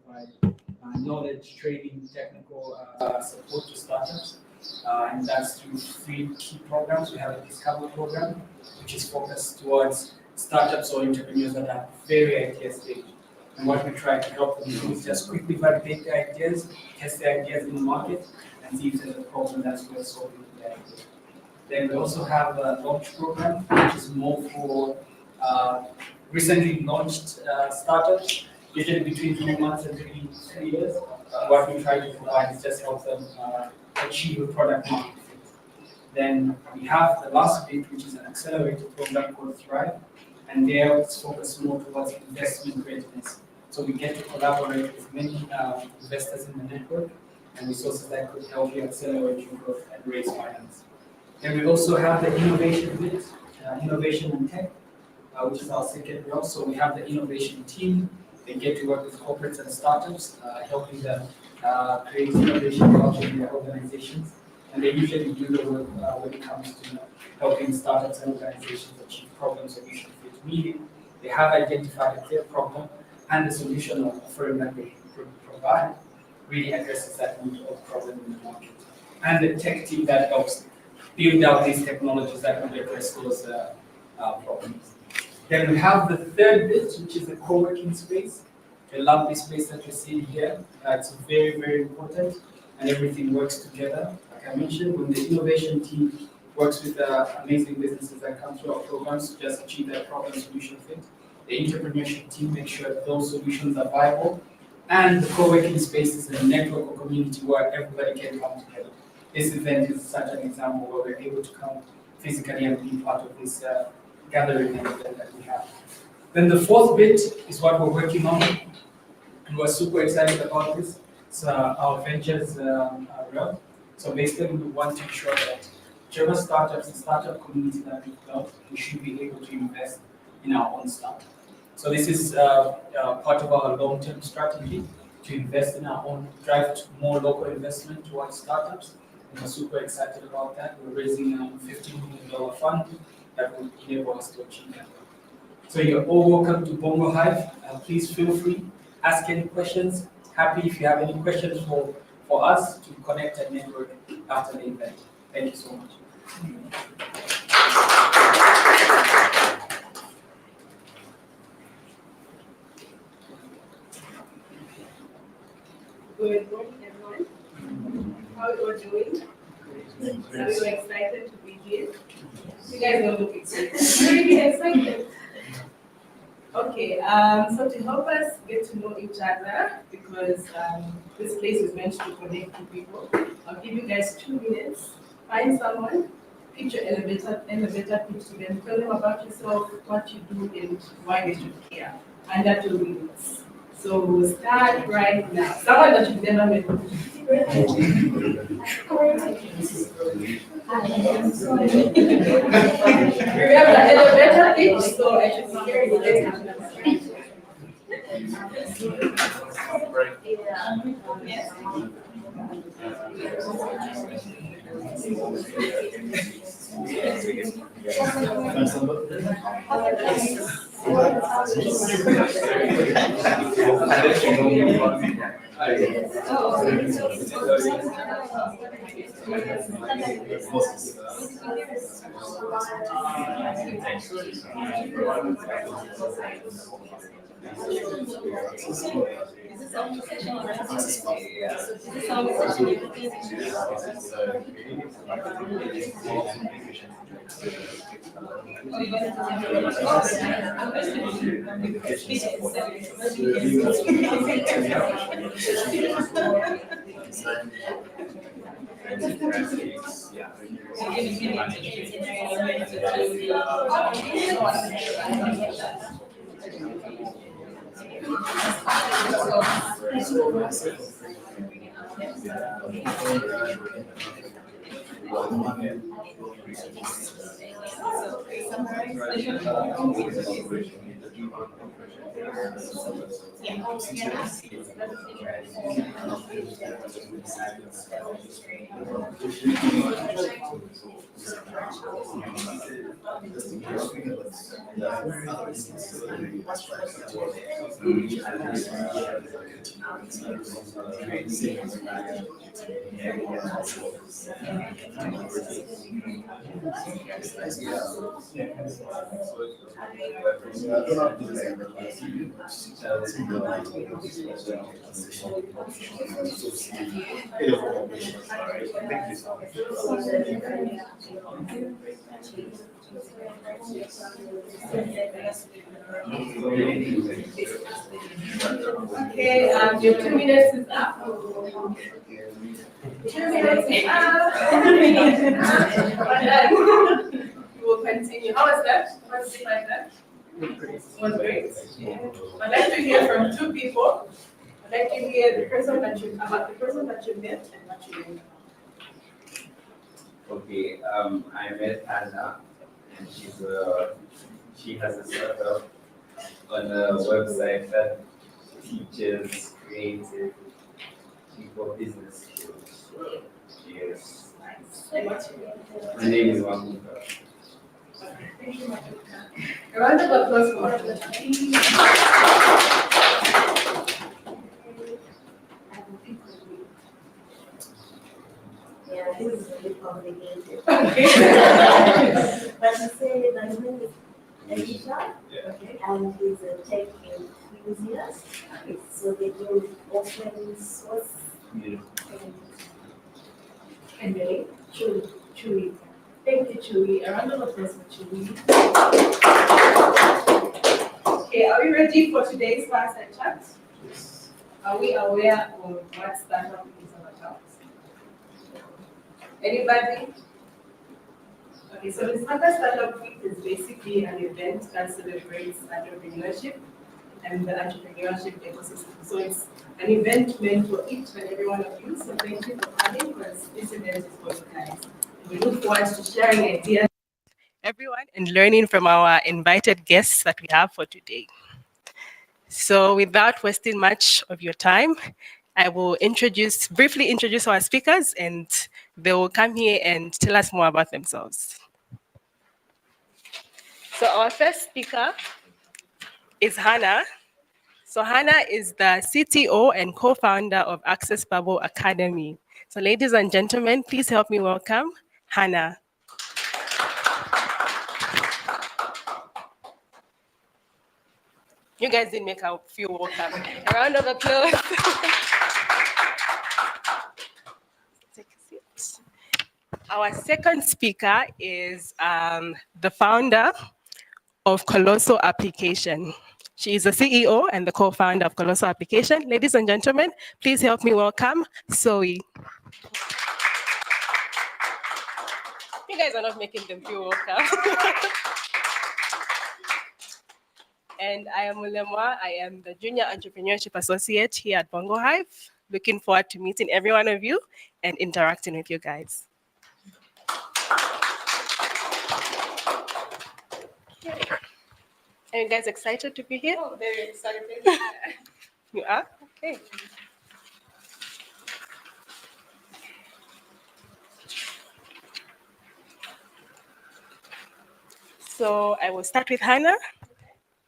provide knowledge, training, technical support to startups. And that's through 3 key programs. We have a Discover program, which is focused towards startups or entrepreneurs that are very idea stage. And what we try to help them do is just quickly validate their ideas, test their ideas in the market, and see if there's a problem that's worth solving with their idea. Then we also have a launch program, which is more for recently launched startups, usually between 3 months and 3 years. What we try to provide is just help them achieve a product market fit. Then we have the last bit, which is an accelerated program called Thrive, and there it's focused more towards investment readiness. So we get to collaborate with many investors in the network and resources that could help you accelerate your growth and raise finance. Then we also have the innovation bit, innovation and tech, which is our second role. So we have the innovation team. They get to work with corporates and startups, helping them create innovation culture in their organizations. And they usually do the work when it comes to helping startups and organizations achieve problem solution fit, meaning they have identified a clear problem and the solution or offering that they provide really addresses that need or problem in the market. And the tech team that helps build out these technologies that will address those problems. Then we have the third bit, which is the co-working space. I love this space that you see here. It's very, very important, and everything works together. Like I mentioned, when the innovation team works with amazing businesses that come through our programs to just achieve their problem solution fit, the entrepreneurship team makes sure that those solutions are viable, and the co-working space is a network or community where everybody can come together. This event is such an example where we're able to come physically and be part of this gathering and event that we have. Then the fourth bit is what we're working on, and we're super excited about this. It's our ventures realm. So basically, we want to ensure that whichever startups and startup community that we've built, we should be able to invest in our own startup. So this is part of our long-term strategy to invest in our own, drive to more local investment towards startups. And we're super excited about that. We're raising a $15 million fund that will enable us to achieve that. So you're all welcome to Bongo Hive. Please feel free, ask any questions. Happy if you have any questions for us to connect and network after the event. Thank you so much. Good morning, everyone. How are you all doing? I'm so excited to be here. You guys don't look excited. I'm really excited. Okay, so to help us get to know each other, because this place is meant to connect to people, I'll give you guys 2 minutes. Find someone, pitch your elevator pitch to them, tell them about yourself, what you do, and why they should care. And that will be it. So we'll start right now. Someone that you've never met. We have the elevator pitch, so I should be hearing it. Okay, your 2 minutes is up. 2 minutes is up. 2 minutes is up. Well done. We will continue. How was that? What's it like that? It was great. I'd like to hear from two people. I'd like to hear the person that you met and what you learned. Okay, I met Anna, and she has a startup on a website that teaches creative people business skills. Yes. And what's your name? My name is Wamuka. Thank you, Matuka. A round of applause for Matuka. Yeah, this is really complicated. Okay. But you say that his name is Elisha, Yeah. and he's a tech enthusiast. So they do open source And really? Chewy. Thank you, Chewy. A round of applause for Chewy. Okay, are we ready for today's fireside chat? Are we aware of what startup is all about? Anybody? Okay, so the Startup Week is basically an event that celebrates entrepreneurship and the entrepreneurship ecosystem. So it's an event meant for each and every one of you. So thank you for coming, because this event is for you guys. We look forward to sharing ideas with everyone and learning from our invited guests that we have for today. So without wasting much of your time, I will briefly introduce our speakers, and they will come here and tell us more about themselves. So our first speaker is Hannah. So Hannah is the CTO and co-founder of Access Bubble Academy. So ladies and gentlemen, please help me welcome Hannah. You guys didn't make her feel welcome. A round of applause. Take a seat. Our second speaker is the founder of Colosso Application. She is the CEO and the co-founder of Colosso Application. Ladies and gentlemen, please help me welcome Zoe. You guys are not making them feel welcome. And I am Ulemwa. I am the Junior Entrepreneurship Associate here at Bongo Hive. Looking forward to meeting every one of you and interacting with you guys. Okay. Are you guys excited to be here? Oh, very excited. You are? Okay. So I will start with Hannah.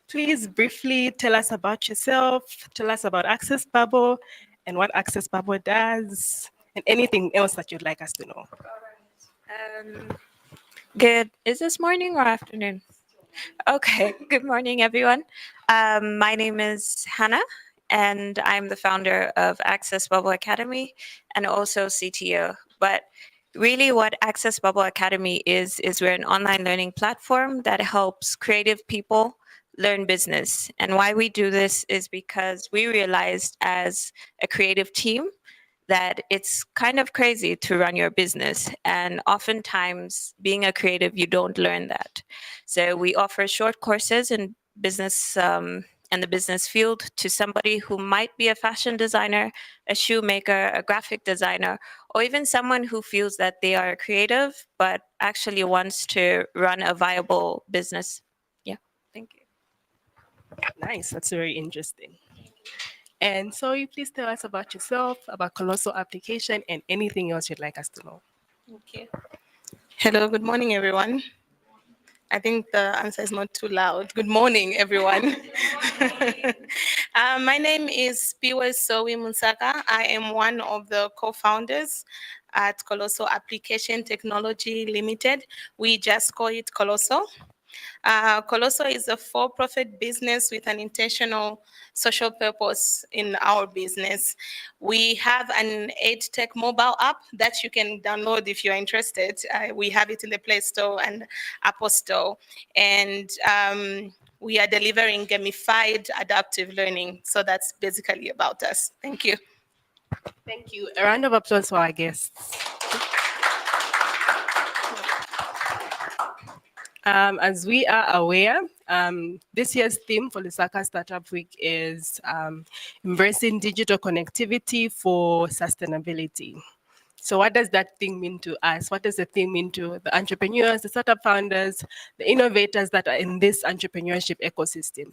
Please briefly tell us about yourself, tell us about Access Bubble and what Access Bubble does, and anything else that you'd like us to know. Good. Is this morning or afternoon? Okay. Good morning, everyone. My name is Hannah, and I'm the founder of Access Bubble Academy and also CTO. But really, what Access Bubble Academy is we're an online learning platform that helps creative people learn business. And why we do this is because we realized as a creative team that it's kind of crazy to run your business. And oftentimes, being a creative, you don't learn that. So we offer short courses in business and the business field to somebody who might be a fashion designer, a shoemaker, a graphic designer, or even someone who feels that they are creative, but actually wants to run a viable business. Yeah, thank you. Nice, that's very interesting. And so you please tell us about yourself, about Colosso Application, and anything else you'd like us to know. Okay. Hello, good morning, everyone. I think the answer is not too loud. Good morning, everyone. My name is Piwe Sowi Musaka. I am one of the co-founders at Colosso Application Technology Limited. We just call it Colosso. Colosso is a for-profit business with an intentional social purpose in our business. We have an EdTech mobile app that you can download if you're interested. We have it in the Play Store and Apple Store. And we are delivering gamified adaptive learning. So that's basically about us. Thank you. Thank you. A round of applause for our guests. As we are aware, this year's theme for Lusaka Startup Week is embracing digital connectivity for sustainability. So what does that thing mean to us? What does the thing mean to the entrepreneurs, the startup founders, the innovators that are in this entrepreneurship ecosystem?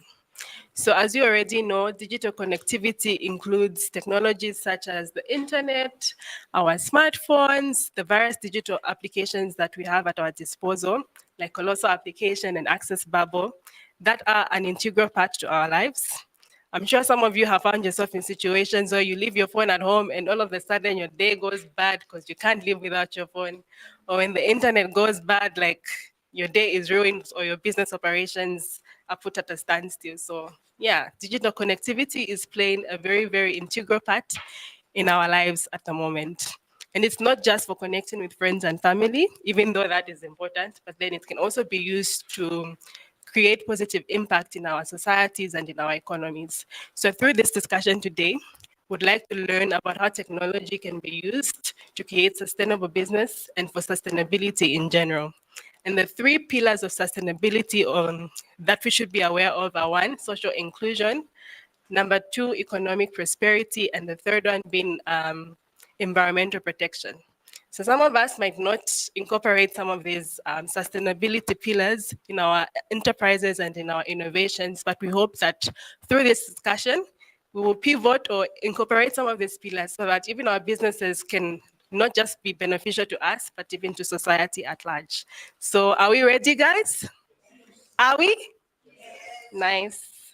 So as you already know, digital connectivity includes technologies such as the internet, our smartphones, the various digital applications that we have at our disposal, like Colosso application and Access Bubble, that are an integral part to our lives. I'm sure some of you have found yourself in situations where you leave your phone at home and all of a sudden your day goes bad because you can't live without your phone. Or when the internet goes bad, like your day is ruined or your business operations are put at a standstill. So yeah, digital connectivity is playing a very, very integral part in our lives at the moment. And it's not just for connecting with friends and family, even though that is important, but then it can also be used to create positive impact in our societies and in our economies. So through this discussion today, would like to learn about how technology can be used to create sustainable business and for sustainability in general. And the three pillars of sustainability that we should be aware of are: one, social inclusion; number two, economic prosperity; and the third one being environmental protection. So some of us might not incorporate some of these sustainability pillars in our enterprises and in our innovations, but we hope that through this discussion, we will pivot or incorporate some of these pillars so that even our businesses can not just be beneficial to us, but even to society at large. So are we ready, guys? Are we? Nice.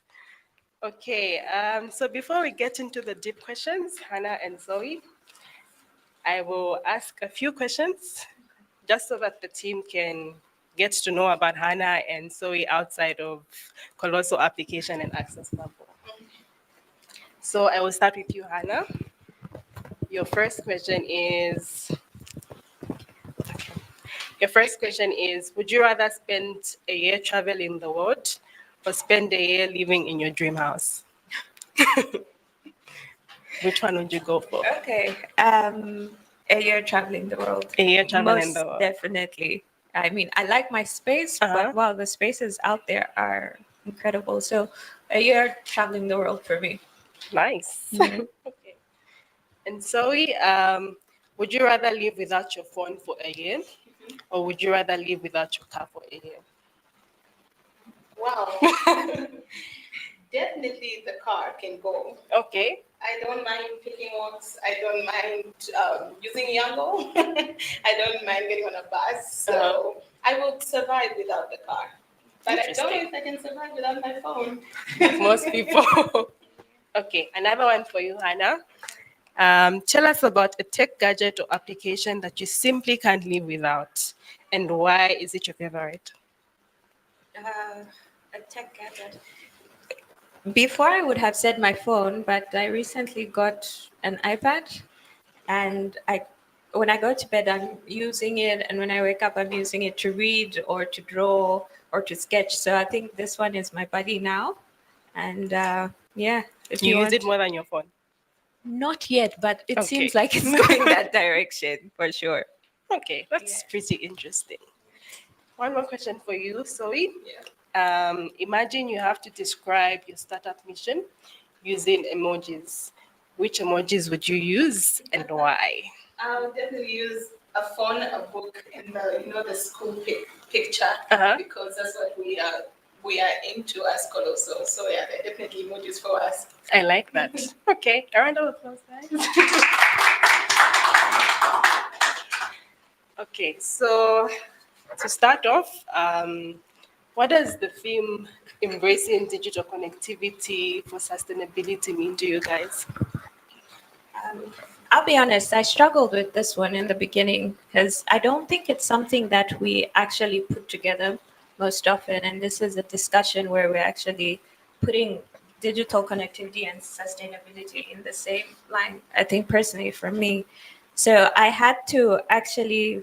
Okay, so before we get into the deep questions, Hannah and Zoe, I will ask a few questions just so that the team can get to know about Hannah and Zoe outside of Colosso application and Access Bubble. So I will start with you, Hannah. Your first question is, would you rather spend a year traveling the world or spend a year living in your dream house? Which one would you go for? Okay. A year traveling the world. A year traveling Most the world. definitely. I mean, I like my space, Uh-huh. but wow, the spaces out there are incredible. So a year traveling the world for me. Nice. Yeah. Okay. And Zoe, would you rather live without your phone for a year, or would you rather live without your car for a year? Wow. Definitely the car can go. Okay. I don't mind taking walks. I don't mind using Yango. I don't mind getting on a bus. So I would survive without the car. But I don't know if I can survive without my phone. Like most people. Okay, another one for you, Hannah. Tell us about a tech gadget or application that you simply can't live without, and why is it your favorite? A tech gadget. Before I would have said my phone, but I recently got an iPad, and when I go to bed, I'm using it, and when I wake up, I'm using it to read or to draw or to sketch. So I think this one is my buddy now, and yeah. If You use want- it more than your phone. Not yet, but it Okay. seems like it's going that direction for sure. Okay, that's pretty interesting. One more question for you, Zoe. Yeah. Imagine you have to describe your startup mission using emojis. Which emojis would you use and why? I would definitely use a phone, a book, and the school picture Uh-huh. because that's what we are into as Colosso. So yeah, they're definitely emojis for us. I like that. Okay, a round of applause, guys. Okay, so to start off, what does the theme embracing digital connectivity for sustainability mean to you guys? I'll be honest, I struggled with this one in the beginning because I don't think it's something that we actually put together most often. And this is a discussion where we're actually putting digital connectivity and sustainability in the same line, I think personally for me. So I had to actually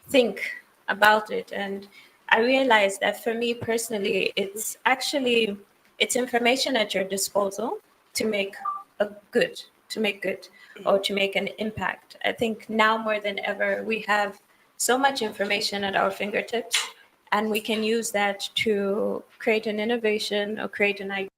think about it, and I realized that for me personally it's information at your disposal to make a good to make good or to make an impact. I think now more than ever we have so much information at our fingertips, and we can use that to create an innovation or create an idea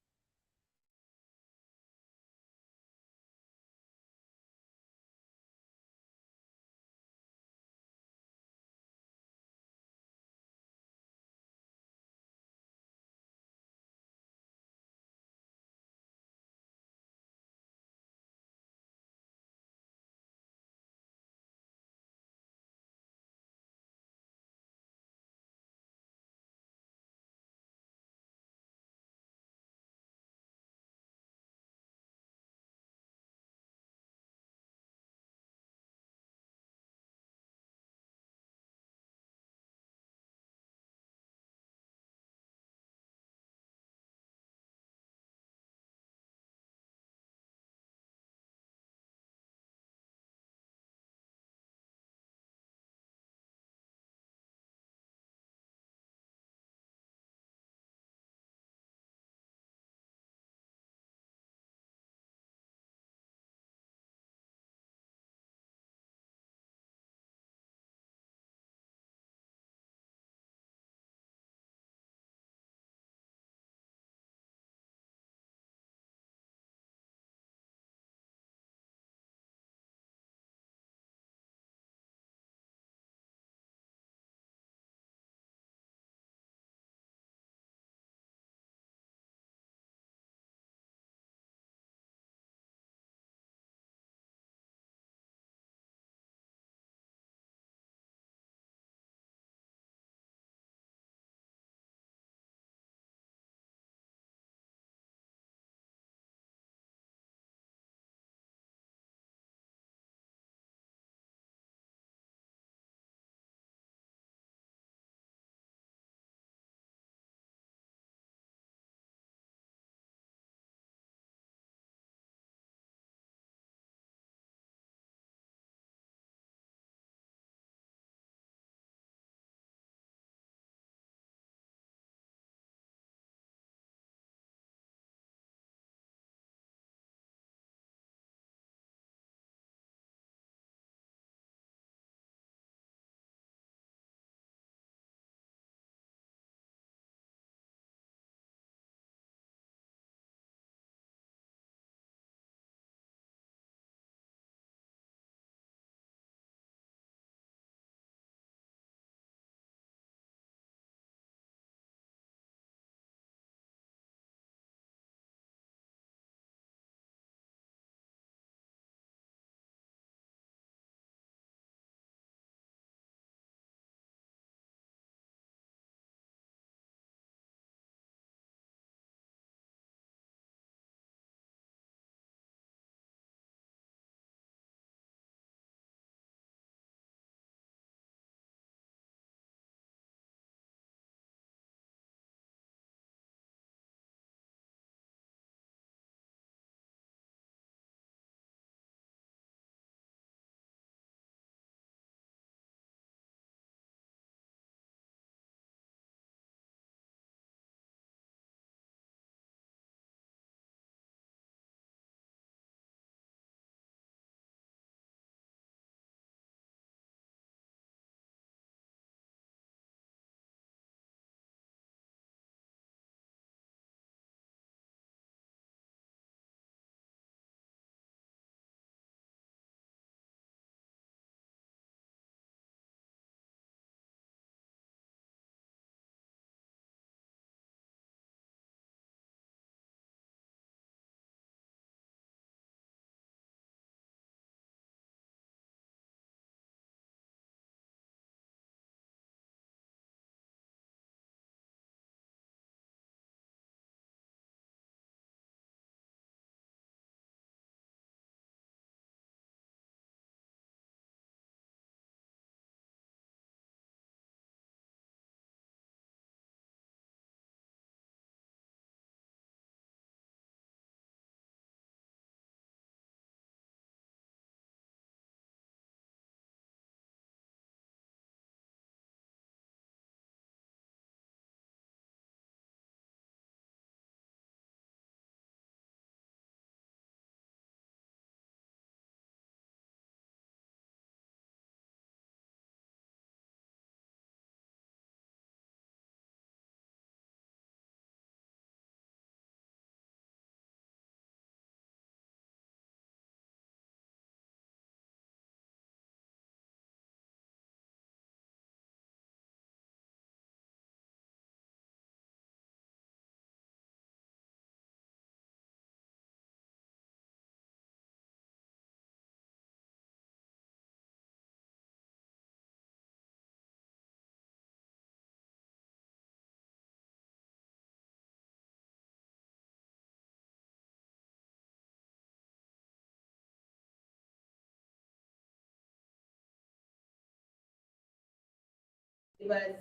was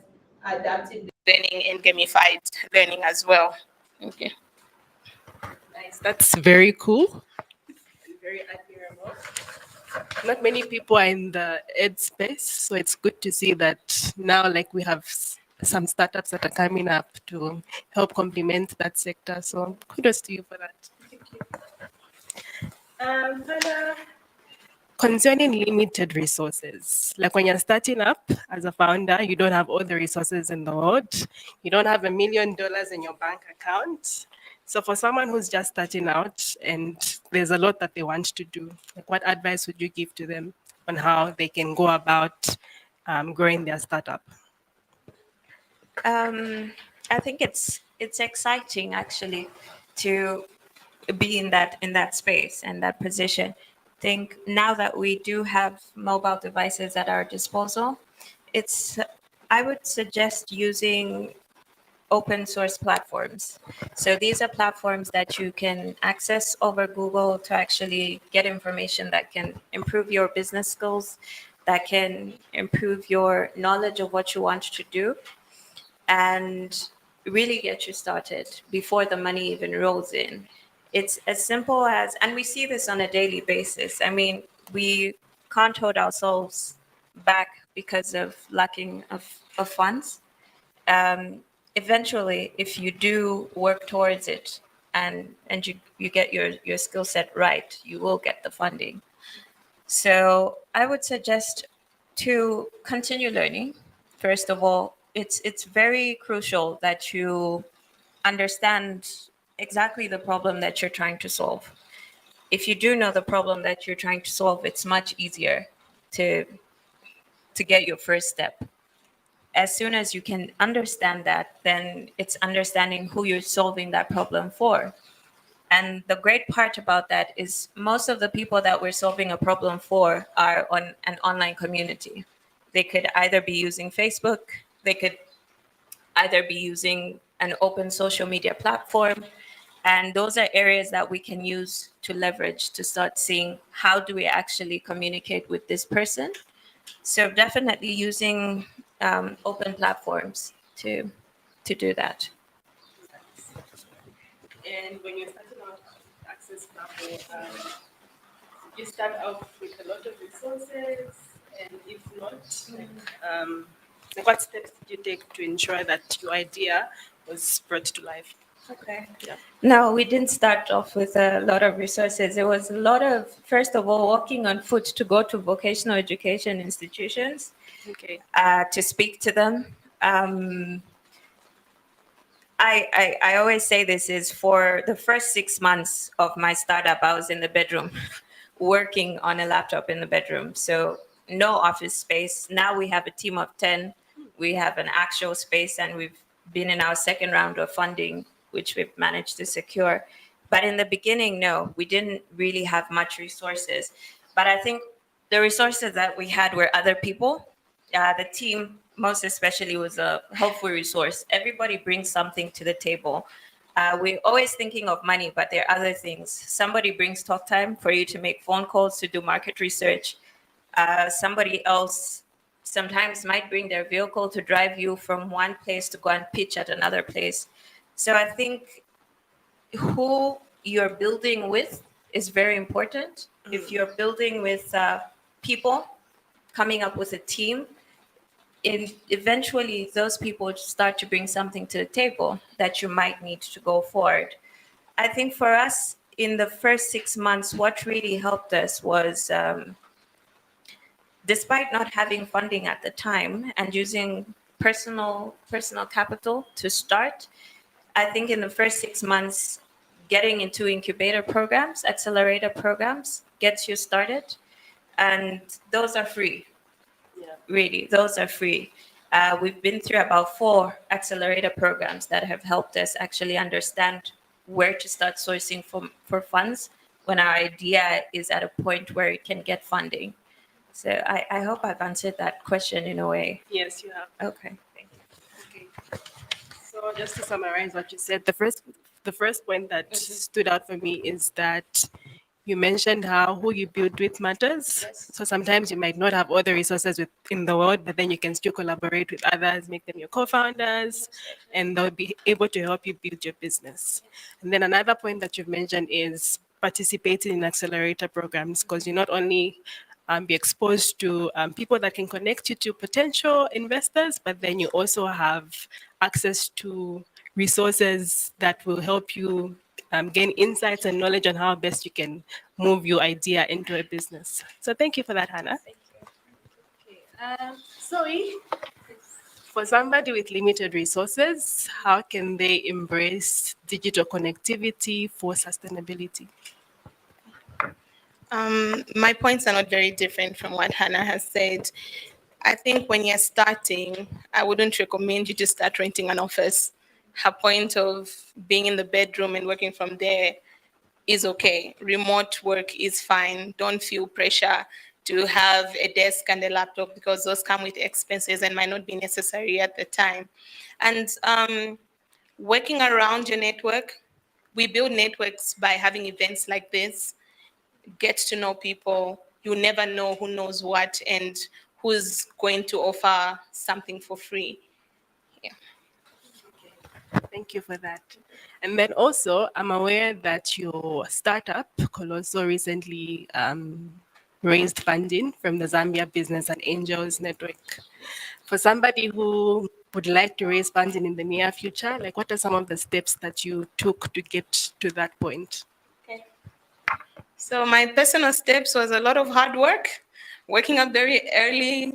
adaptive learning and gamified learning as well. Okay. Nice. That's very cool and very admirable. Not many people are in the ed space, so it's good to see that now, like, we have some startups that are coming up to help complement that sector. So kudos to you for that. Thank you. Hannah, concerning limited resources, like when you're starting up as a founder, you don't have all the resources in the world. You don't have $1 million in your bank account. So for someone who's just starting out and there's a lot that they want to do, like what advice would you give to them on how they can go about growing their startup? I think it's exciting actually to be in that space and that position. I think now that we do have mobile devices at our disposal, I would suggest using open source platforms. So these are platforms that you can access over Google to actually get information that can improve your business skills, that can improve your knowledge of what you want to do, and really get you started before the money even rolls in. It's as simple as, and we see this on a daily basis. I mean, we can't hold ourselves back because of lacking of funds. Eventually, if you do work towards it and you get your skill set right, you will get the funding. So I would suggest to continue learning. First of all, it's very crucial that you understand exactly the problem that you're trying to solve. If you do know the problem that you're trying to solve, it's much easier to get your first step. As soon as you can understand that, then it's understanding who you're solving that problem for. And the great part about that is most of the people that we're solving a problem for are on an online community. They could either be using Facebook, they could either be using an open social media platform. And those are areas that we can use to leverage to start seeing how do we actually communicate with this person. So definitely using open platforms to do that. And when you're starting out Access Bubble, you start off with a lot of resources, and if not, like what steps did you take to ensure that your idea was brought to life? Okay. Yeah. No, we didn't start off with a lot of resources. It was a lot of, first of all, walking on foot to go to vocational education institutions Okay. to speak to them. I always say this is for the first 6 months of my startup, I was in the bedroom working on a laptop in the bedroom. So no office space. Now we have a team of 10. We have an actual space, and we've been in our second round of funding, which we've managed to secure. But in the beginning, no, we didn't really have much resources. But I think the resources that we had were other people. The team, most especially, was a helpful resource. Everybody brings something to the table. We're always thinking of money, but there are other things. Somebody brings talk time for you to make phone calls, to do market research. Somebody else sometimes might bring their vehicle to drive you from one place to go and pitch at another place. So I think who you're building with is very important. If you're building with people, coming up with a team, eventually those people start to bring something to the table that you might need to go forward. I think for us in the first 6 months, what really helped us was, despite not having funding at the time and using personal capital to start, I think in the first 6 months, getting into incubator programs, accelerator programs gets you started, and those are free. Really, those are free. We've been through about 4 accelerator programs that have helped us actually understand where to start sourcing for funds when our idea is at a point where it can get funding. So I hope I've answered that question in a way. Yes, you have. Okay, thank you. Okay. So just to summarize what you said, the first point that stood out for me is that You mentioned how who you build with matters. So sometimes you might not have all the resources in the world, but then you can still collaborate with others, make them your co-founders, and they'll be able to help you build your business. And then another point that you've mentioned is participating in accelerator programs, because you not only be exposed to people that can connect you to potential investors, but then you also have access to resources that will help you gain insights and knowledge on how best you can move your idea into a business. So thank you for that, Hannah. Zoe, for somebody with limited resources, how can they embrace digital connectivity for sustainability? My points are not very different from what Hannah has said. I think when you're starting, I wouldn't recommend you to start renting an office. Her point of being in the bedroom and working from there is okay. Remote work is fine. Don't feel pressure to have a desk and a laptop because those come with expenses and might not be necessary at the time. And working around your network, we build networks by having events like this, get to know people. You never know who knows what and who's going to offer something for free. Thank you for that. And then also, I'm aware that your startup, Colosso, recently raised funding from the Zambia Business and Angels Network. For somebody who would like to raise funding in the near future, like what are some of the steps that you took to get to that point? Okay. So my personal steps was a lot of hard work, waking up very early,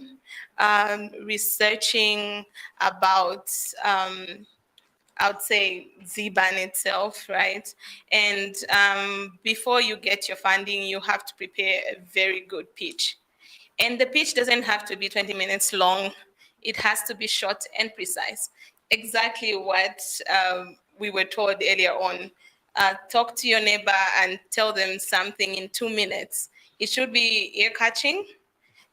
researching about I would say ZBAN itself, right? And before you get your funding, you have to prepare a very good pitch. And the pitch doesn't have to be 20 minutes long. It has to be short and precise. Exactly what we were told earlier on. Talk to your neighbor and tell them something in 2 minutes. It should be ear-catching,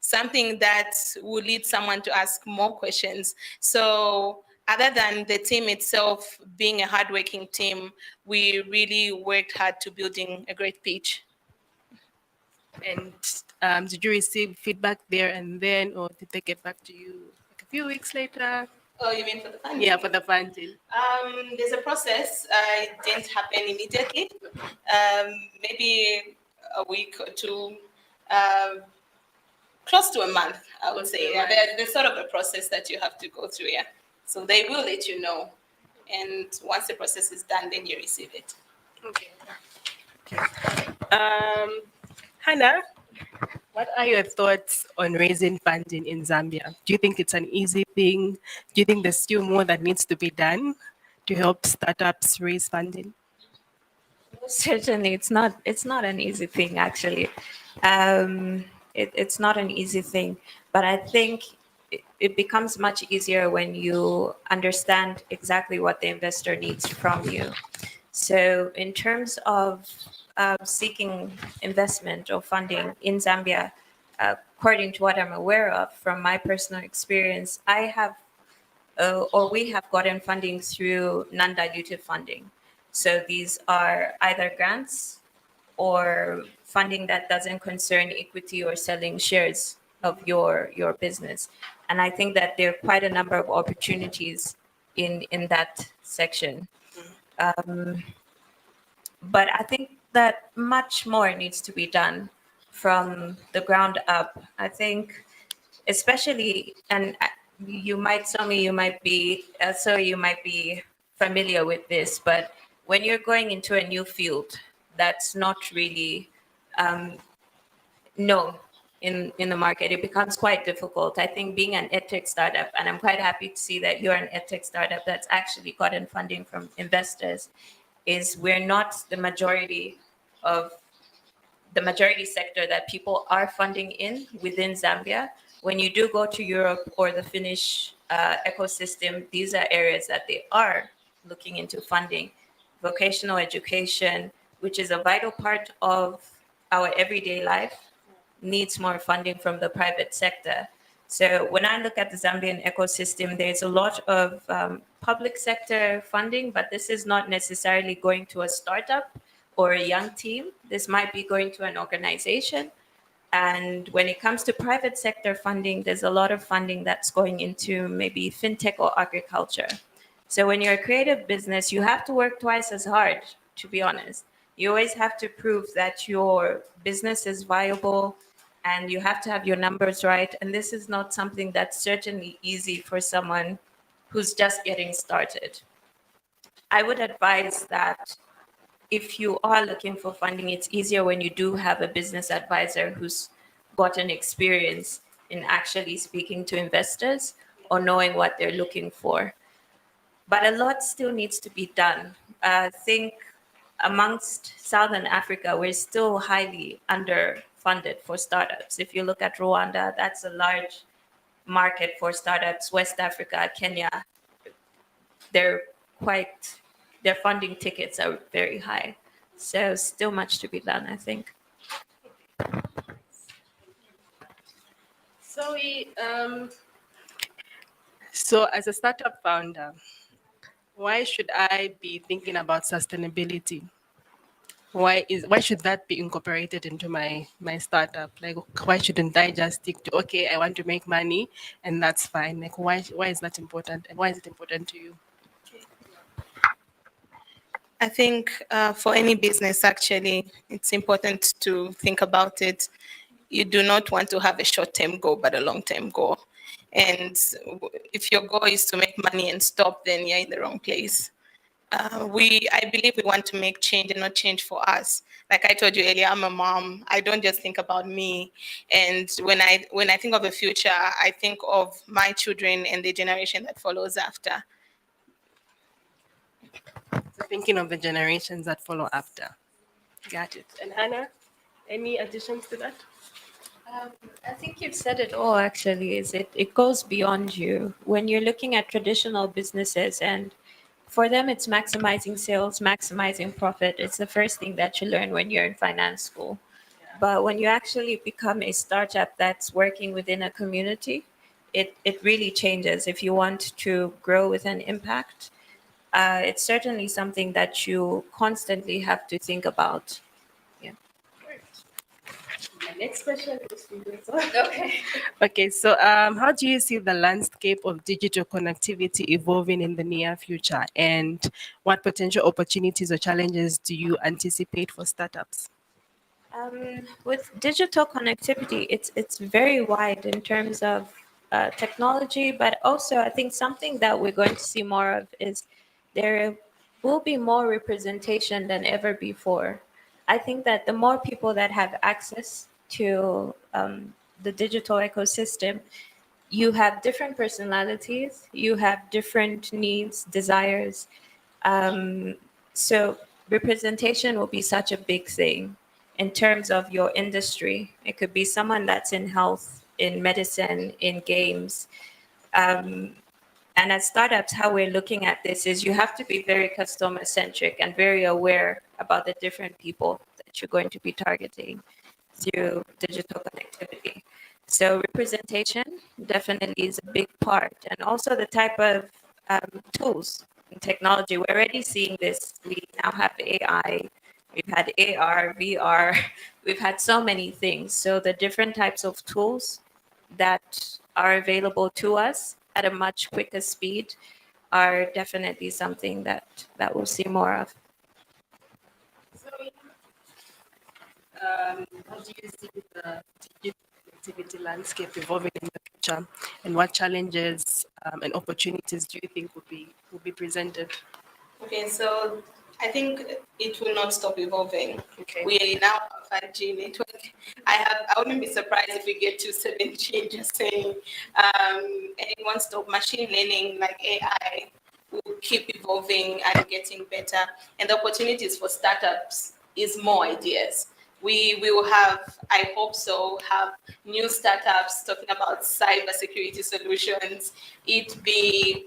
something that will lead someone to ask more questions. So other than the team itself being a hardworking team, we really worked hard to building a great pitch. And did you receive feedback there and then, or did they get back to you like a few weeks later? Oh, you mean for the funding? Yeah, for the funding. There's a process. It didn't happen immediately. Maybe a week or two, close to a month, I would say. Yeah, there's sort of a process that you have to go through. Yeah, so they will let you know, and once the process is done, then you receive it. Okay. Hannah, what are your thoughts on raising funding in Zambia? Do you think it's an easy thing? Do you think there's still more that needs to be done to help startups raise funding? Certainly, it's not. It's not an easy thing, actually. It's not an easy thing, but I think it becomes much easier when you understand exactly what the investor needs from you. So, in terms of seeking investment or funding in Zambia, according to what I'm aware of from my personal experience, I have or we have gotten funding through non-dilutive funding. So these are either grants or funding that doesn't concern equity or selling shares of your business. And I think that there are quite a number of opportunities in that section. But I think that much more needs to be done from the ground up. I think, especially, and you might tell me you might be, so you might be familiar with this, but when you're going into a new field that's not really known in the market, it becomes quite difficult. I think being an edtech startup, and I'm quite happy to see that you're an edtech startup that's actually gotten funding from investors, is we're not the majority sector that people are funding in within Zambia. When you do go to Europe or the Finnish ecosystem, these are areas that they are looking into funding. Vocational education, which is a vital part of our everyday life, needs more funding from the private sector. So when I look at the Zambian ecosystem, there's a lot of public sector funding, but this is not necessarily going to a startup or a young team. This might be going to an organization. And when it comes to private sector funding, there's a lot of funding that's going into maybe fintech or agriculture. So when you're a creative business, you have to work twice as hard, to be honest. You always have to prove that your business is viable and you have to have your numbers right. And this is not something that's certainly easy for someone who's just getting started. I would advise that if you are looking for funding, it's easier when you do have a business advisor who's gotten experience in actually speaking to investors or knowing what they're looking for. But a lot still needs to be done. I think amongst Southern Africa, we're still highly underfunded for startups. If you look at Rwanda, that's a large market for startups. West Africa, Kenya, their funding tickets are very high. So still much to be done, I think. So as a startup founder, why should I be thinking about sustainability? Why should that be incorporated into my startup? Like, why shouldn't I just stick to, okay, I want to make money and that's fine? Like, why is that important, and why is it important to you? I think for any business, actually, it's important to think about it. You do not want to have a short-term goal, but a long-term goal. And if your goal is to make money and stop, then you're in the wrong place. I believe we want to make change and not change for us. Like I told you earlier, I'm a mom. I don't just think about me. And when I think of the future, I think of my children and the generation that follows after. So thinking of the generations that follow after. Got it. And Hannah, any additions to that? I think you've said it all, actually. It goes beyond you. When you're looking at traditional businesses, and for them, it's maximizing sales, maximizing profit. It's the first thing that you learn when you're in finance school. But when you actually become a startup that's working within a community, it really changes. If you want to grow with an impact, it's certainly something that you constantly have to think about. My next question is for you as well. Okay. Okay, so how do you see the landscape of digital connectivity evolving in the near future, and what potential opportunities or challenges do you anticipate for startups? With digital connectivity, it's very wide in terms of technology, but also I think something that we're going to see more of is there will be more representation than ever before. I think that the more people that have access to the digital ecosystem, you have different personalities, you have different needs, desires. So representation will be such a big thing in terms of your industry. It could be someone that's in health, in medicine, in games. And as startups, how we're looking at this is you have to be very customer centric and very aware about the different people that you're going to be targeting through digital connectivity. So representation definitely is a big part, and also the type of tools and technology. We're already seeing this. We now have AI, we've had AR, VR, we've had so many things. So the different types of tools that are available to us at a much quicker speed are definitely something that we'll see more of. How do you see the digital connectivity landscape evolving in the future, and what challenges and opportunities do you think will be presented? Okay, so I think it will not stop evolving. Okay. We now have 5G network. I wouldn't be surprised if we get to 7G, just saying, and it won't stop. Machine learning, like AI, will keep evolving and getting better. And the opportunities for startups is more ideas. We will have, I hope so, have new startups talking about cybersecurity solutions. It be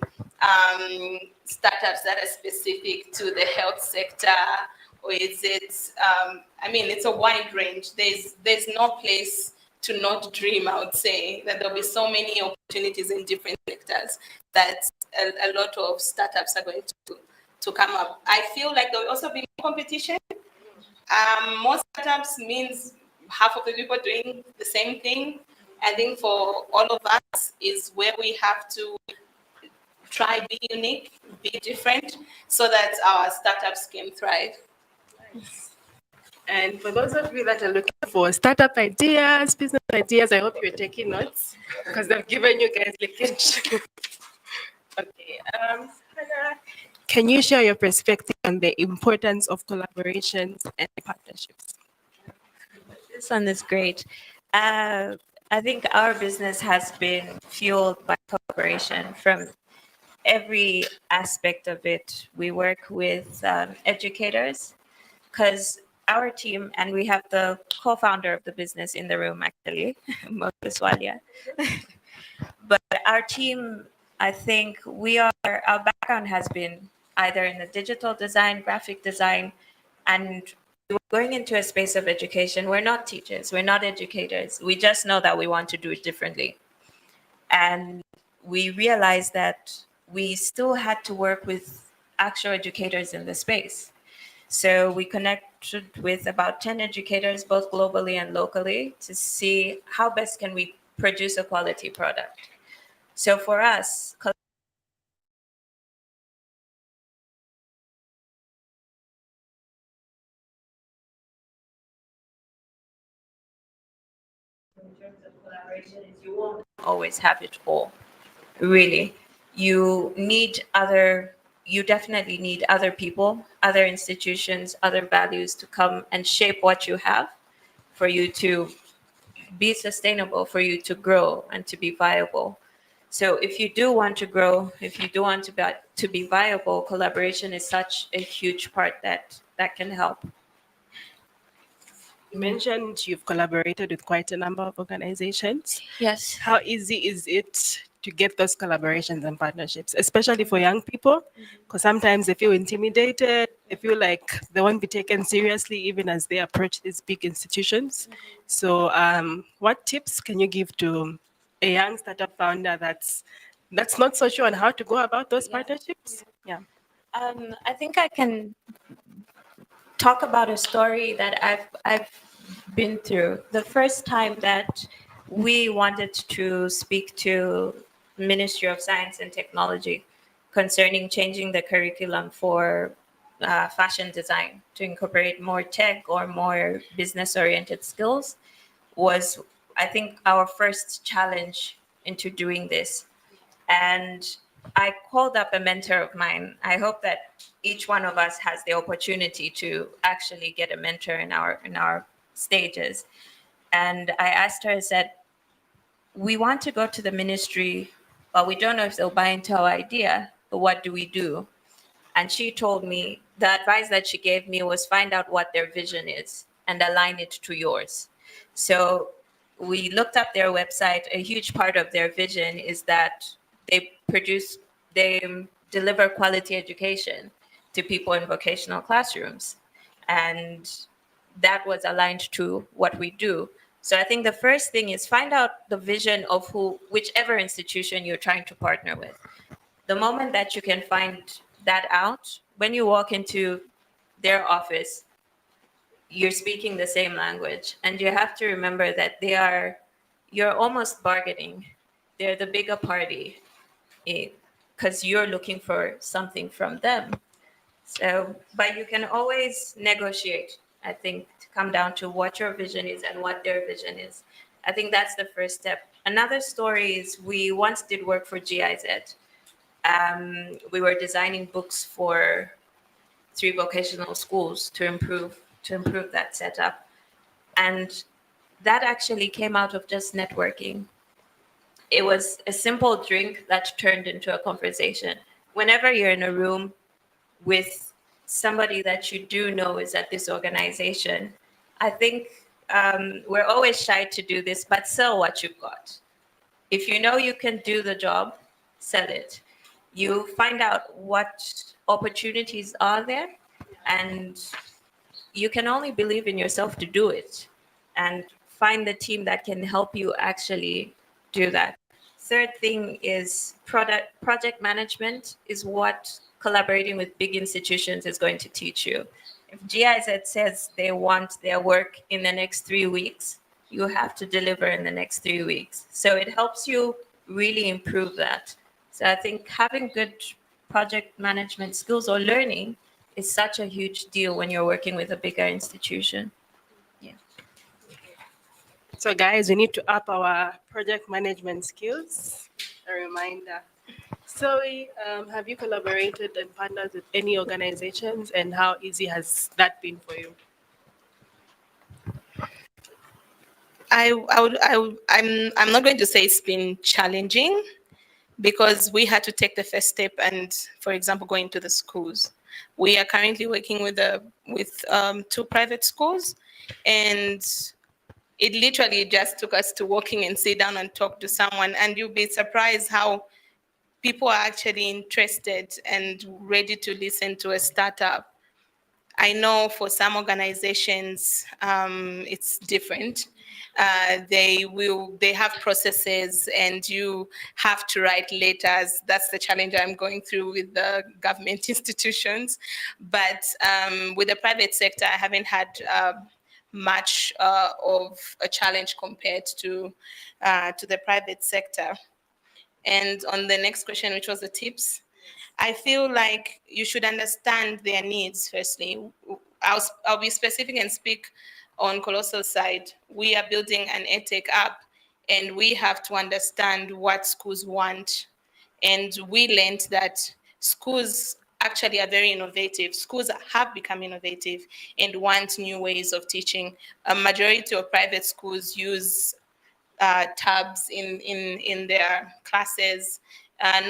startups that are specific to the health sector, or is it? It's a wide range. There's no place to not dream. I would say that there'll be so many opportunities in different sectors that a lot of startups are going to come up. I feel like there'll also be competition. Most startups means half of the people doing the same thing. I think for all of us is where we have to try be unique, be different, so that our startups can thrive. And for those of you that are looking for startup ideas, business ideas, I hope you're taking notes because they've given you guys leakage. Okay. Hannah, can you share your perspective on the importance of collaborations and partnerships? This one is great. I think our business has been fueled by collaboration from every aspect of it. We work with educators because our team, and we have the co-founder of the business in the room actually, Moses Walia. But our team, I think our background has been either in the digital design, graphic design, and we're going into a space of education. We're not teachers, we're not educators. We just know that we want to do it differently. And we realized that we still had to work with actual educators in the space. So we connected with about 10 educators, both globally and locally, to see how best can we produce a quality product. So for us, in terms of collaboration is you won't always have it all. Really, you definitely need other people, other institutions, other values to come and shape what you have for you to be sustainable, for you to grow and to be viable. So if you do want to grow, if you do want to be viable, collaboration is such a huge part that can help. You mentioned you've collaborated with quite a number of organizations. Yes. How easy is it to get those collaborations and partnerships, especially for young people? Because sometimes they feel intimidated, they feel like they won't be taken seriously even as they approach these big institutions. So what tips can you give to a young startup founder that's not so sure on how to go about those partnerships? Yeah. I think I can talk about a story that I've been through. The first time that we wanted to speak to Ministry of Science and Technology concerning changing the curriculum for fashion design to incorporate more tech or more business-oriented skills was, I think, our first challenge into doing this. And I called up a mentor of mine. I hope that each one of us has the opportunity to actually get a mentor in our stages. And I asked her, I said, we want to go to the ministry, but we don't know if they'll buy into our idea, but what do we do? And she told me, the advice that she gave me was find out what their vision is and align it to yours. So we looked up their website. A huge part of their vision is that they deliver quality education to people in vocational classrooms. And that was aligned to what we do. So I think the first thing is find out the vision of whichever institution you're trying to partner with. The moment that you can find that out, when you walk into their office, you're speaking the same language. And you have to remember that you're almost bargaining. They're the bigger party because you're looking for something from them. So, but you can always negotiate, I think, to come down to what your vision is and what their vision is. I think that's the first step. Another story is we once did work for GIZ. We were designing books for 3 vocational schools to improve that setup. And that actually came out of just networking. It was a simple drink that turned into a conversation. Whenever you're in a room with somebody that you do know is at this organization, I think we're always shy to do this, but sell what you've got. If you know you can do the job, sell it. You find out what opportunities are there, and you can only believe in yourself to do it, and find the team that can help you actually do that. Third thing is project management is what collaborating with big institutions is going to teach you. If GIZ says they want their work in the next 3 weeks, you have to deliver in the next 3 weeks. So it helps you really improve that. So I think having good project management skills or learning is such a huge deal when you're working with a bigger institution. So guys, we need to up our project management skills. A reminder. So have you collaborated and partnered with any organizations, and how easy has that been for you? I'm not going to say it's been challenging, because we had to take the first step and, for example, go into the schools. We are currently working with 2 private schools, and it literally just took us to walking and sit down and talk to someone, and you'll be surprised how people are actually interested and ready to listen to a startup. I know for some organizations, it's different. They have processes, and you have to write letters. That's the challenge I'm going through with the government institutions. But with the private sector, I haven't had much of a challenge compared to the private sector. And on the next question, which was the tips, I feel like you should understand their needs firstly. I'll be specific and speak on Colossal side. We are building an edtech app, and we have to understand what schools want. And we learned that schools actually are very innovative. Schools have become innovative and want new ways of teaching. A majority of private schools use tabs in their classes.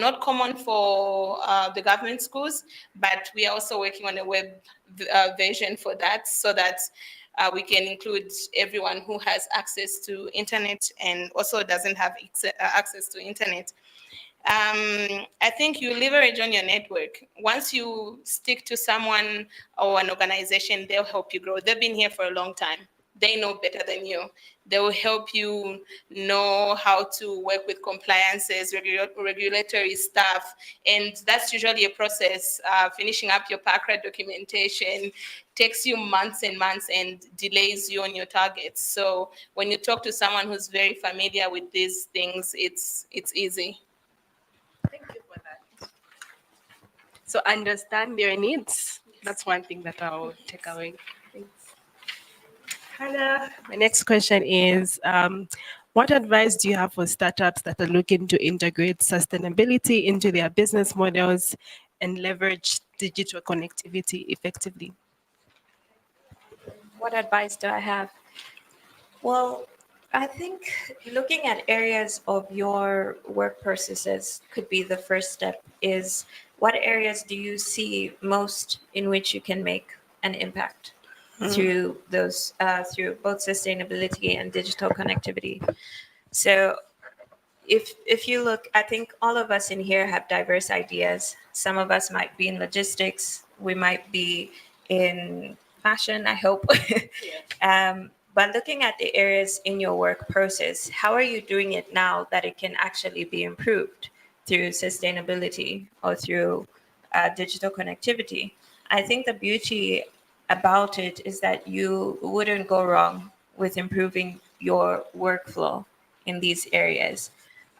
Not common for the government schools, but we are also working on a web version for that, so that we can include everyone who has access to internet and also doesn't have access to internet. I think you leverage on your network. Once you stick to someone or an organization, they'll help you grow. They've been here for a long time. They know better than you. They will help you know how to work with compliances, regulatory stuff. And that's usually a process. Finishing up your PACRA documentation takes you months and months and delays you on your targets. So when you talk to someone who's very familiar with these things, it's easy. Thank you for that. So understand their needs. That's one thing that I'll take away. Thanks. Hannah, my next question is, what advice do you have for startups that are looking to integrate sustainability into their business models and leverage digital connectivity effectively? What advice do I have? Well, I think looking at areas of your work processes could be the first step. Is what areas do you see most in which you can make an impact through those, through both sustainability and digital connectivity? So if you look, I think all of us in here have diverse ideas. Some of us might be in logistics, we might be in fashion, I hope. But looking at the areas in your work process, how are you doing it now that it can actually be improved through sustainability or through digital connectivity? I think the beauty about it is that you wouldn't go wrong with improving your workflow in these areas.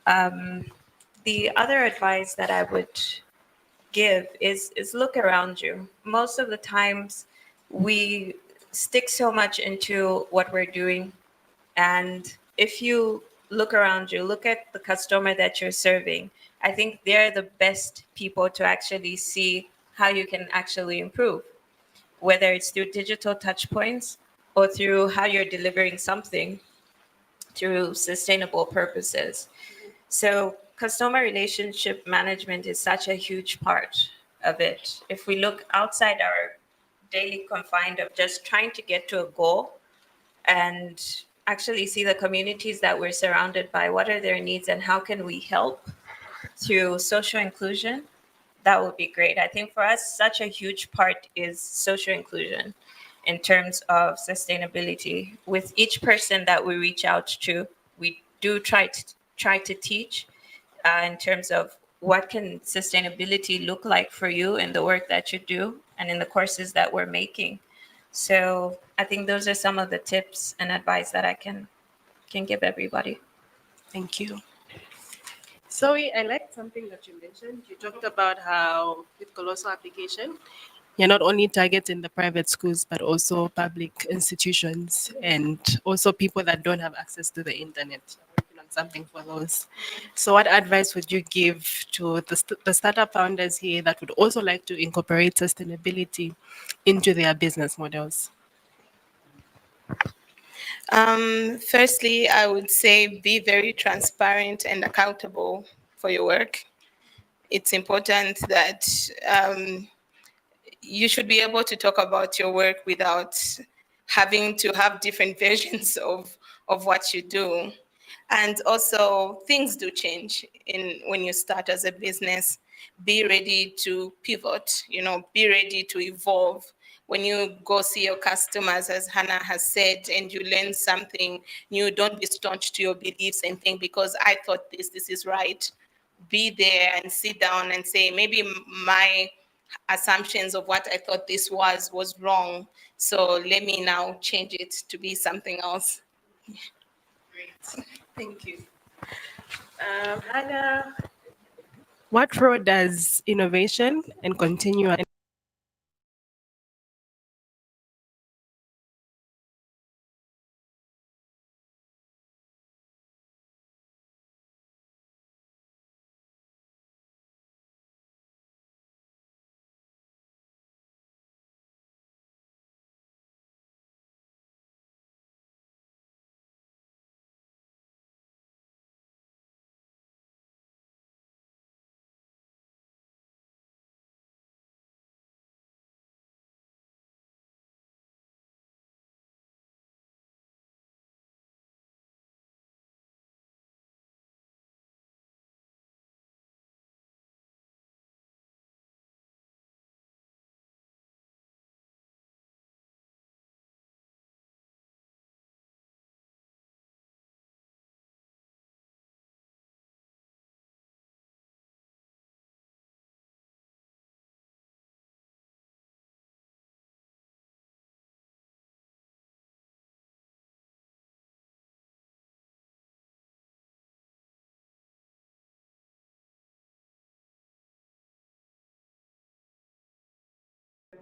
The other advice that I would give is look around you. Most of the times we stick so much into what we're doing, and if you look around you, look at the customer that you're serving, I think they're the best people to actually see how you can actually improve, whether it's through digital touch points or through how you're delivering something through sustainable purposes. So customer relationship management is such a huge part of it. If we look outside our daily confined of just trying to get to a goal and actually see the communities that we're surrounded by, what are their needs and how can we help through social inclusion, that would be great. I think for us, such a huge part is social inclusion in terms of sustainability. With each person that we reach out to, we do try to teach in terms of what can sustainability look like for you in the work that you do and in the courses that we're making. So I think those are some of the tips and advice that I can give everybody. Thank you. Zoe, I liked something that you mentioned. You talked about how with Colosso application, you're not only targeting the private schools, but also public institutions and also people that don't have access to the internet. You're working on something for those. So what advice would you give to the startup founders here that would also like to incorporate sustainability into their business models? Firstly, I would say be very transparent and accountable for your work. It's important that you should be able to talk about your work without having to have different versions of what you do. And also, things do change when you start as a business. Be ready to pivot, be ready to evolve. When you go see your customers, as Hannah has said, and you learn something new, don't be staunch to your beliefs and think, because I thought this is right. Be there and sit down and say, maybe my assumptions of what I thought this was wrong. So let me now change it to be something else. Great. Thank you. Hannah, what role does innovation and continual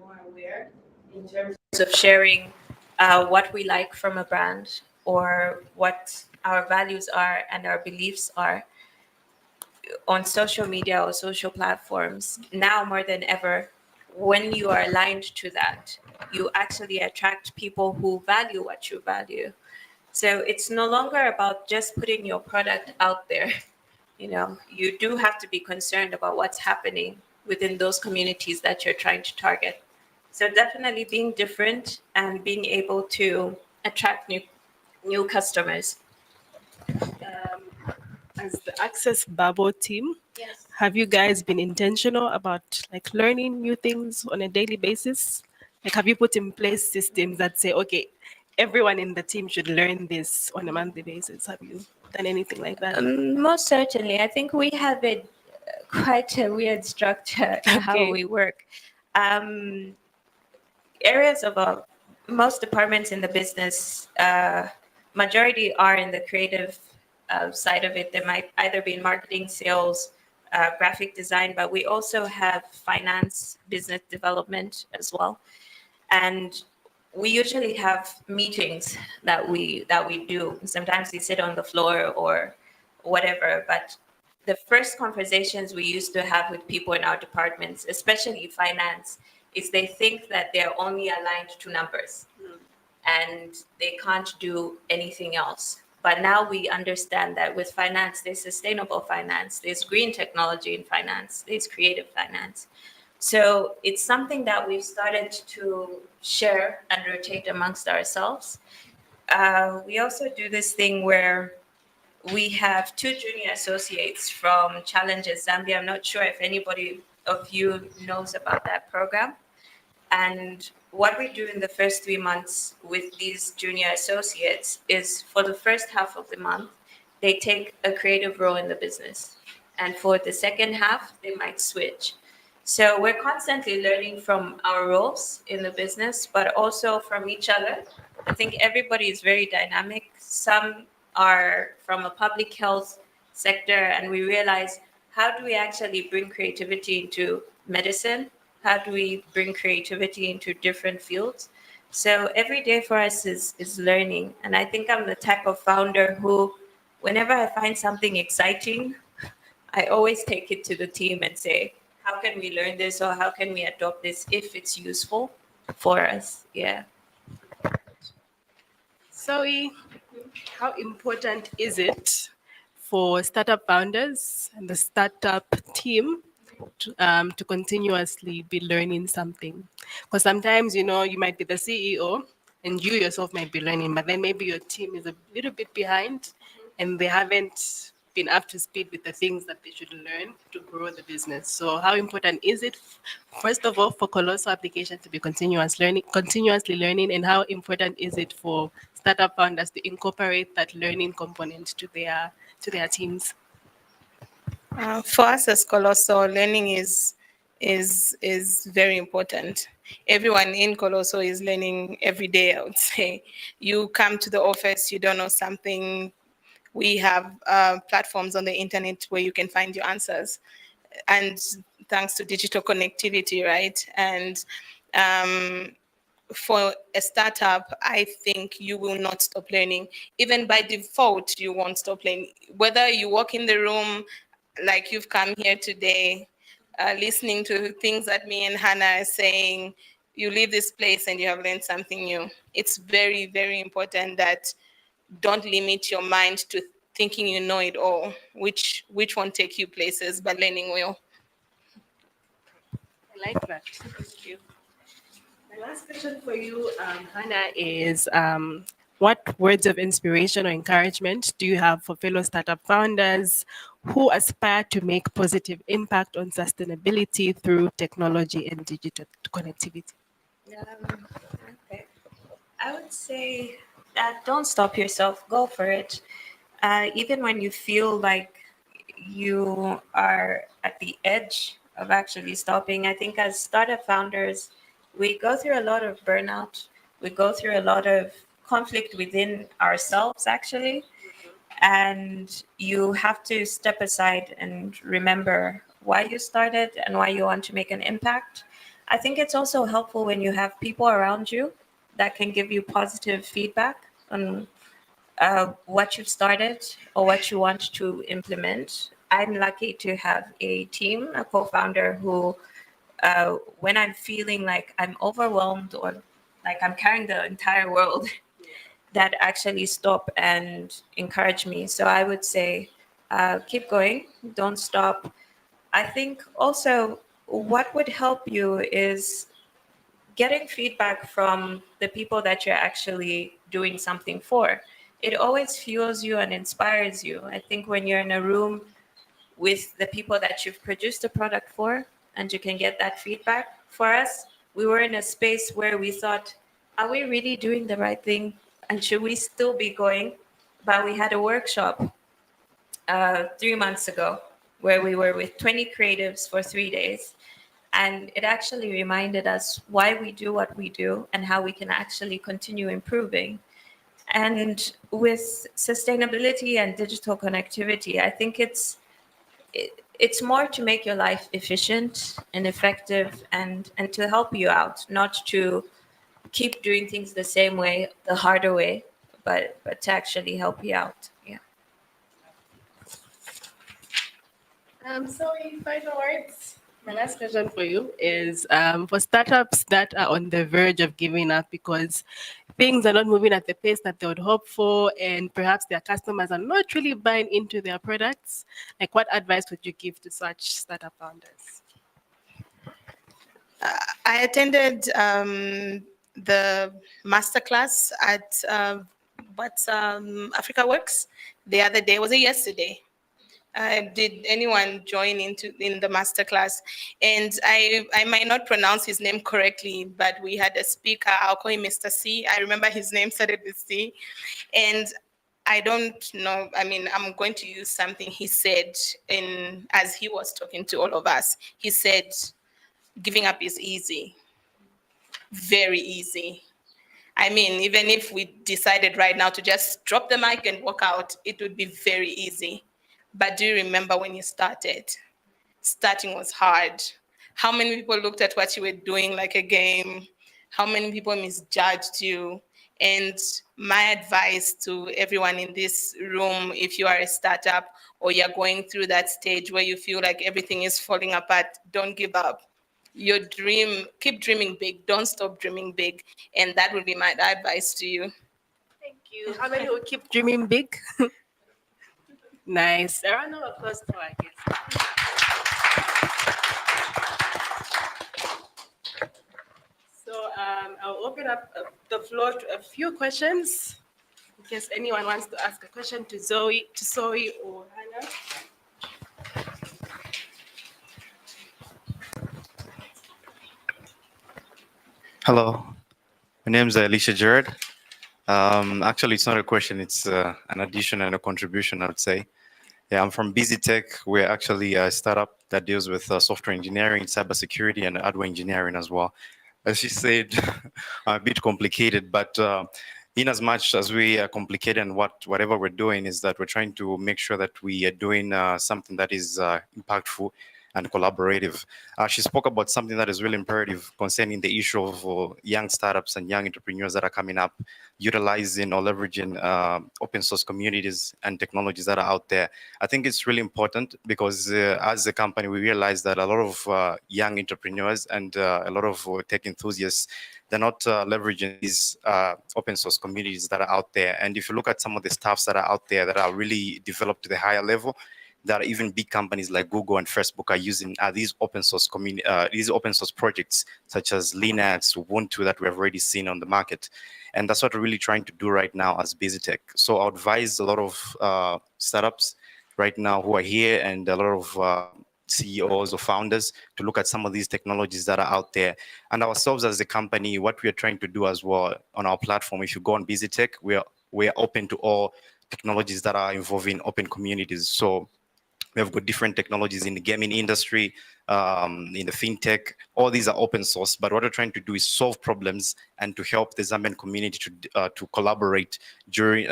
more aware in terms of sharing what we like from a brand or what our values are and our beliefs are on social media or social platforms. Now more than ever, when you are aligned to that, you actually attract people who value what you value. So it's no longer about just putting your product out there. You do have to be concerned about what's happening within those communities that you're trying to target. So definitely being different and being able to attract new customers. as the Access Bubble team, Yes. have you guys been intentional about like learning new things on a daily basis? Like, have you put in place systems that say, okay, everyone in the team should learn this on a monthly basis? Have you done anything like that? Most certainly. I think we have quite a weird structure in how Okay. we work. Areas of most departments in the business, majority are in the creative side of it. They might either be in marketing, sales, graphic design, but we also have finance, business development as well. And we usually have meetings that we do. Sometimes we sit on the floor or whatever, but the first conversations we used to have with people in our departments, especially finance, is they think that they're only aligned to numbers and they can't do anything else. But now we understand that with finance, there's sustainable finance, there's green technology in finance, there's creative finance. So it's something that we've started to share and rotate amongst ourselves. We also do this thing where we have 2 junior associates from Challenges Zambia. I'm not sure if anybody of you knows about that program. And what we do in the first 3 months with these junior associates is for the first half of the month, they take a creative role in the business. And for the second half, they might switch. So we're constantly learning from our roles in the business, but also from each other. I think everybody is very dynamic. Some are from a public health sector, and we realize, how do we actually bring creativity into medicine? How do we bring creativity into different fields? So every day for us is learning. And I think I'm the type of founder who, whenever I find something exciting, I always take it to the team and say, how can we learn this, or how can we adopt this if it's useful for us? Yeah. Zoe, how important is it for startup founders and the startup team to continuously be learning something? Because sometimes, you might be the CEO and you yourself might be learning, but then maybe your team is a little bit behind and they haven't been up to speed with the things that they should learn to grow the business. So how important is it, first of all, for Colosso application to be continuously learning, and how important is it for startup founders to incorporate that learning component to their teams? For us as Colosso, learning is very important. Everyone in Colosso is learning every day, I would say. You come to the office, you don't know something. We have platforms on the internet where you can find your answers. And thanks to digital connectivity, right? And for a startup, I think you will not stop learning. Even by default, you won't stop learning. Whether you walk in the room like you've come here today, listening to things that me and Hannah are saying, you leave this place and you have learned something new. It's very, very important that don't limit your mind to thinking you know it all, which won't take you places, but learning will. I like that. Thank you. My last question for you, Hannah, is what words of inspiration or encouragement do you have for fellow startup founders who aspire to make positive impact on sustainability through technology and digital connectivity? Okay. I would say that don't stop yourself, go for it. Even when you feel like you are at the edge of actually stopping, I think as startup founders, we go through a lot of burnout. We go through a lot of conflict within ourselves, actually. And you have to step aside and remember why you started and why you want to make an impact. I think it's also helpful when you have people around you that can give you positive feedback on what you've started or what you want to implement. I'm lucky to have a team, a co-founder who, when I'm feeling like I'm overwhelmed or like I'm carrying the entire world, that actually stop and encourage me. So I would say, keep going, don't stop. I think also what would help you is getting feedback from the people that you're actually doing something for. It always fuels you and inspires you. I think when you're in a room with the people that you've produced a product for and you can get that feedback. For us, we were in a space where we thought, are we really doing the right thing? And should we still be going? But we had a workshop 3 months ago where we were with 20 creatives for 3 days. And it actually reminded us why we do what we do and how we can actually continue improving. And with sustainability and digital connectivity, I think it's more to make your life efficient and effective and to help you out, not to keep doing things the same way, the harder way, but to actually help you out. Yeah. Sorry, final words. My last question for you is for startups that are on the verge of giving up because things are not moving at the pace that they would hope for, and perhaps their customers are not really buying into their products. Like, what advice would you give to such startup founders? I attended the masterclass at Africa Works the other day. Was it yesterday? Did anyone join in the masterclass? And I might not pronounce his name correctly, but we had a speaker. I'll call him Mr. C. I remember his name started with C. And I don't know. I mean, I'm going to use something he said as he was talking to all of us. He said, giving up is easy, very easy. I mean, even if we decided right now to just drop the mic and walk out, it would be very easy. But do you remember when you started? Starting was hard. How many people looked at what you were doing like a game? How many people misjudged you? And my advice to everyone in this room, if you are a startup or you're going through that stage where you feel like everything is falling apart, don't give up. Your dream, keep dreaming big, don't stop dreaming big. And that will be my advice to you. Thank you. How many will keep dreaming big? Nice. A round of applause to our guests. So I'll open up the floor to a few questions in case anyone wants to ask a question to Zoe, or Hannah. Hello, my name is Alicia Jared. Actually, it's not a question, it's an addition and a contribution, I would say. Yeah, I'm from Busy Tech. We're actually a startup that deals with software engineering, cybersecurity, and hardware engineering as well. As she said, a bit complicated, but in as much as we are complicated and whatever we're doing is that we're trying to make sure that we are doing something that is impactful and collaborative. She spoke about something that is really imperative concerning the issue of young startups and young entrepreneurs that are coming up, utilizing or leveraging open source communities and technologies that are out there. I think it's really important because as a company, we realize that a lot of young entrepreneurs and a lot of tech enthusiasts, they're not leveraging these open source communities that are out there. And if you look at some of the stuffs that are out there that are really developed to the higher level, that even big companies like Google and Facebook are using these open source these open source projects such as Linux, Ubuntu that we have already seen on the market. And that's what we're really trying to do right now as Busy Tech. So I would advise a lot of startups right now who are here and a lot of CEOs or founders to look at some of these technologies that are out there. And ourselves as a company, what we are trying to do as well on our platform, if you go on Busy Tech, we are open to all technologies that are involving open communities. So we have got different technologies in the gaming industry, in the fintech. All these are open source, but what we're trying to do is solve problems and to help the Zambian community to collaborate during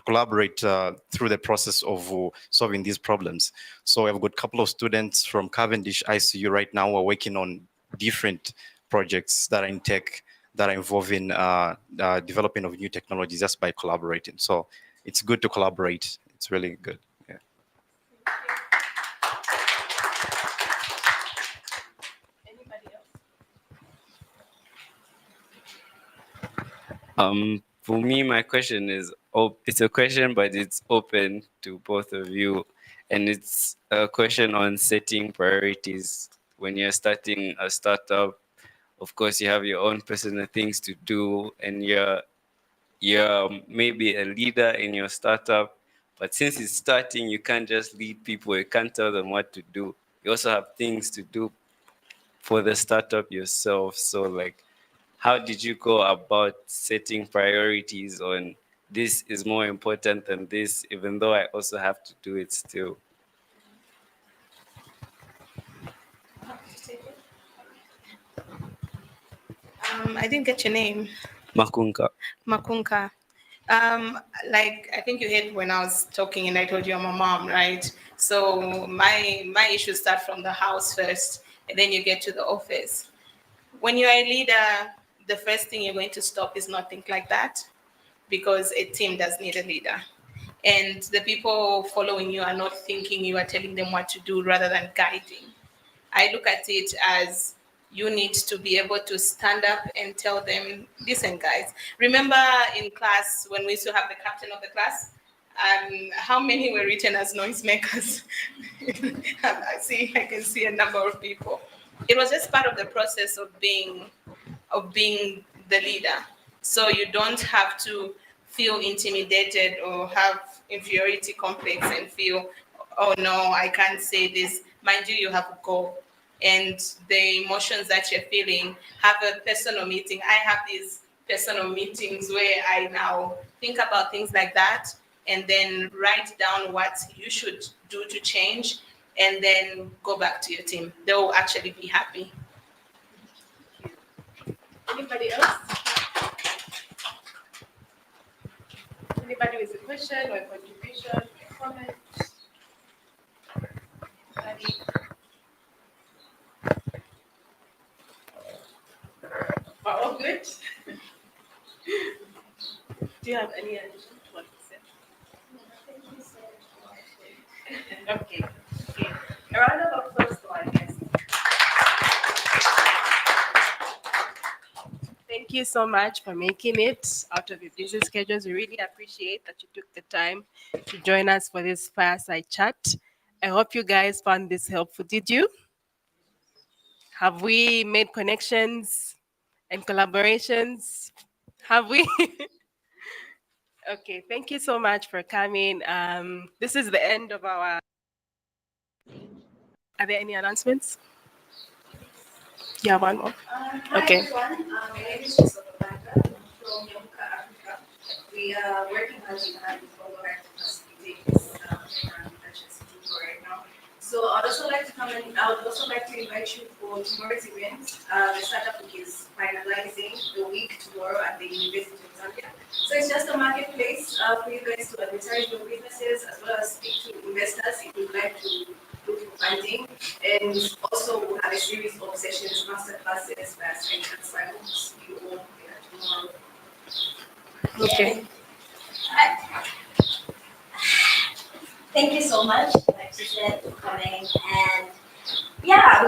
collaborate through the process of solving these problems. So I've got a couple of students from Cavendish ICU right now who are working on different projects that are in tech, that are involving developing of new technologies just by collaborating. So it's good to collaborate. It's really good. Yeah. Anybody else? For me, my question is, it's a question, but it's open to both of you. And it's a question on setting priorities. When you're starting a startup, of course, you have your own personal things to do, and you're maybe a leader in your startup. But since it's starting, you can't just lead people. You can't tell them what to do. You also have things to do for the startup yourself. So like, how did you go about setting priorities on this is more important than this, even though I also have to do it still? I didn't get your name. Makunka. Makunka. Like I think you heard when I was talking and I told you I'm a mom, right? So my issues start from the house first, and then you get to the office. When you're a leader, the first thing you're going to stop is not think like that, because a team does need a leader. And the people following you are not thinking you are telling them what to do rather than guiding. I look at it as you need to be able to stand up and tell them, listen, guys, remember in class when we used to have the captain of the class? How many were written as noisemakers? I can see a number of people. It was just part of the process of being the leader. So you don't have to feel intimidated or have inferiority complex and feel, oh no, I can't say this. Mind you, you have a goal. And the emotions that you're feeling, have a personal meeting. I have these personal meetings where I now think about things like that and then write down what you should do to change. and then go back to your team. They will actually be happy. Anybody else? Anybody with a question or a contribution, a comment? Anybody? We're all good? Do you have any addition to what you said? Okay. Okay. A round of applause to our guests. Thank you so much for making it out of your busy schedules. We really appreciate that you took the time to join us for this fireside chat. I hope you guys found this helpful. Did you? Have we made connections and collaborations? Have we? Okay, thank you so much for coming. This is the end of our. Are there any announcements? Yeah, one more. Hi Okay. everyone, my name is Lusaka-Fireside from Yamuka, Africa. We are working hand in hand with all our facilitate this program that you're sitting for right now. So I'd also like to I would also like to invite you for tomorrow's event. The startup week is finalizing the week tomorrow at the University of Zambia. So it's just a marketplace for you guys to advertise your businesses as well as speak to investors if you'd like to look for funding. And also we'll have a series of sessions, master classes, that I can sign up to you all tomorrow. Okay. Thank you so much, like she said, for coming. And yeah,